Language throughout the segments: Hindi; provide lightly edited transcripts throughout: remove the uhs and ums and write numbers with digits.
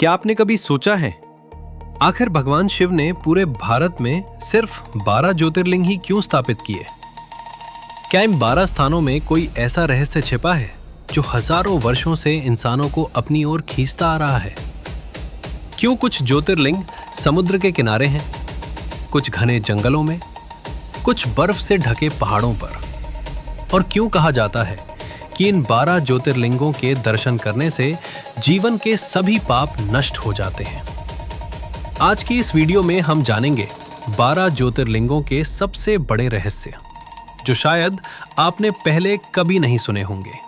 क्या आपने कभी सोचा है आखिर भगवान शिव ने पूरे भारत में सिर्फ 12 ज्योतिर्लिंग ही क्यों स्थापित किए? क्या इन 12 स्थानों में कोई ऐसा रहस्य छिपा है जो हजारों वर्षों से इंसानों को अपनी ओर खींचता आ रहा है? क्यों कुछ ज्योतिर्लिंग समुद्र के किनारे हैं, कुछ घने जंगलों में, कुछ बर्फ से ढके पहाड़ों पर? और क्यों कहा जाता है कि इन 12 ज्योतिर्लिंगों के दर्शन करने से जीवन के सभी पाप नष्ट हो जाते हैं? आज की इस वीडियो में हम जानेंगे 12 ज्योतिर्लिंगों के सबसे बड़े रहस्य जो शायद आपने पहले कभी नहीं सुने होंगे।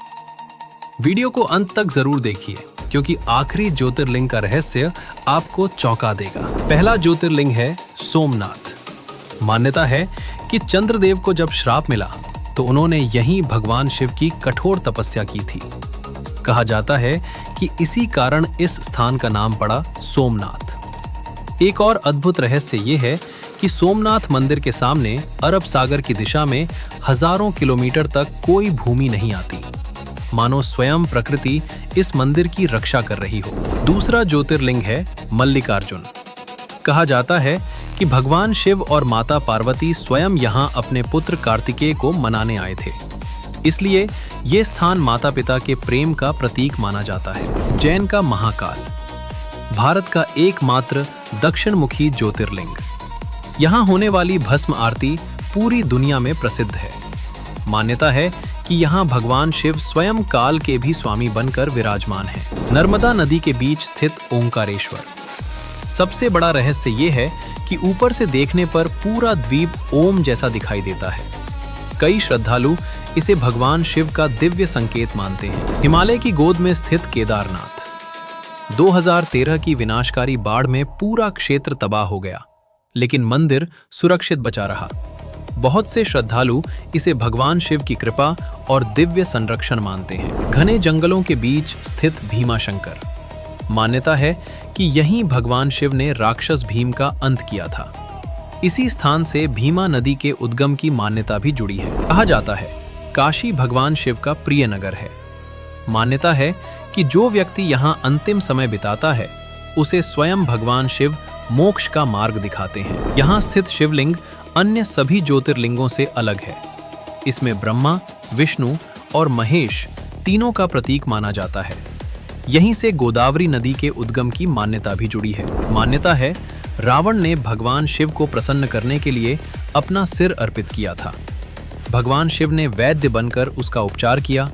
वीडियो को अंत तक जरूर देखिए क्योंकि आखिरी ज्योतिर्लिंग का रहस्य आपको चौंका देगा। पहला ज्योतिर्लिंग है सोमनाथ। मान्यता है कि चंद्रदेव को जब श्राप मिला तो उन्होंने यहीं भगवान शिव की कठोर तपस्या की थी। कहा जाता है कि इसी कारण इस स्थान का नाम पड़ा सोमनाथ। एक और अद्भुत रहस्य ये है कि सोमनाथ मंदिर के सामने अरब सागर की दिशा में हजारों किलोमीटर तक कोई भूमि नहीं आती, मानो स्वयं प्रकृति इस मंदिर की रक्षा कर रही हो। दूसरा ज्योतिर्लिंग है मल्लिकार्जुन। कहा जाता है कि भगवान शिव और माता पार्वती स्वयं यहाँ अपने पुत्र कार्तिकेय को मनाने आए थे, इसलिए ये स्थान माता पिता के प्रेम का प्रतीक माना जाता है। जैन का महाकाल, भारत का एकमात्र दक्षिण मुखी ज्योतिर्लिंग। यहाँ होने वाली भस्म आरती पूरी दुनिया में प्रसिद्ध है। मान्यता है कि यहाँ भगवान शिव स्वयं काल के भी स्वामी बनकर विराजमान हैं। नर्मदा नदी के बीच स्थित ओंकारेश्वर। सबसे बड़ा रहस्य ये है कि ऊपर से देखने पर पूरा द्वीप ओम जैसा दिखाई देता है। कई श्रद्धालु इसे भगवान शिव का दिव्य संकेत मानते हैं। हिमालय की गोद में स्थित केदारनाथ। 2013 की विनाशकारी बाढ़ में पूरा क्षेत्र तबाह हो गया, लेकिन मंदिर सुरक्षित बचा रहा। बहुत से श्रद्धालु इसे भगवान शिव की कृपा और दिव्य संरक्षण मानते हैं। घने जंगलों के बीच स्थित भीमाशंकर। मान्यता है कि यहीं भगवान शिव ने राक्षस भीम का अंत किया था। इसी स्थान से भीमा नदी के उद्गम की मान्यता भी जुड़ी है। कहा जाता है काशी भगवान शिव का प्रिय नगर है। मान्यता है कि जो व्यक्ति यहाँ अंतिम समय बिताता है उसे स्वयं भगवान शिव मोक्ष का मार्ग दिखाते हैं। यहाँ स्थित शिवलिंग अन्य सभी ज्योतिर्लिंगों से अलग है। इसमें ब्रह्मा, विष्णु और महेश तीनों का प्रतीक माना जाता है। यहीं से गोदावरी नदी के उद्गम की मान्यता भी जुड़ी है। मान्यता है रावण ने भगवान शिव को प्रसन्न करने के लिए अपना सिर अर्पित किया था। भगवान शिव ने वैद्य बनकर उसका उपचार किया।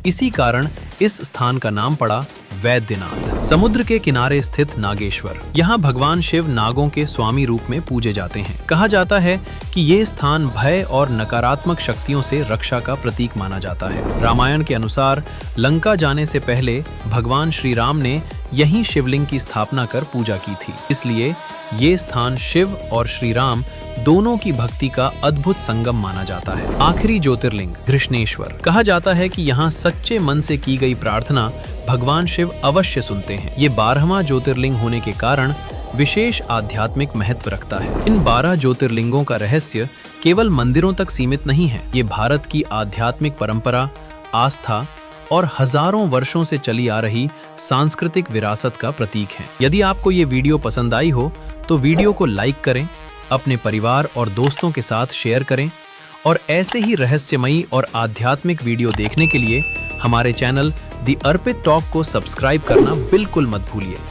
इसी कारण इस स्थान का नाम पड़ा वैद्यनाथ। समुद्र के किनारे स्थित नागेश्वर। यहाँ भगवान शिव नागों के स्वामी रूप में पूजे जाते हैं। कहा जाता है कि ये स्थान भय और नकारात्मक शक्तियों से रक्षा का प्रतीक माना जाता है। रामायण के अनुसार लंका जाने से पहले भगवान श्री राम ने यहीं शिवलिंग की स्थापना कर पूजा की थी, इसलिए ये स्थान शिव और श्री राम दोनों की भक्ति का अद्भुत संगम माना जाता है। आखिरी ज्योतिर्लिंग घृष्णेश्वर। कहा जाता है कि यहाँ सच्चे मन से की गई प्रार्थना भगवान शिव अवश्य सुनते हैं। ये 12वां ज्योतिर्लिंग होने के कारण विशेष आध्यात्मिक महत्व रखता है। इन 12 ज्योतिर्लिंगों का रहस्य केवल मंदिरों तक सीमित नहीं है। ये भारत की आध्यात्मिक परंपरा, आस्था और हजारों वर्षों से चली आ रही सांस्कृतिक विरासत का प्रतीक है। यदि आपको ये वीडियो पसंद आई हो तो वीडियो को लाइक करें, अपने परिवार और दोस्तों के साथ शेयर करें और ऐसे ही रहस्यमयी और आध्यात्मिक वीडियो देखने के लिए हमारे चैनल दी अर्पित टॉक को सब्सक्राइब करना बिल्कुल मत भूलिए।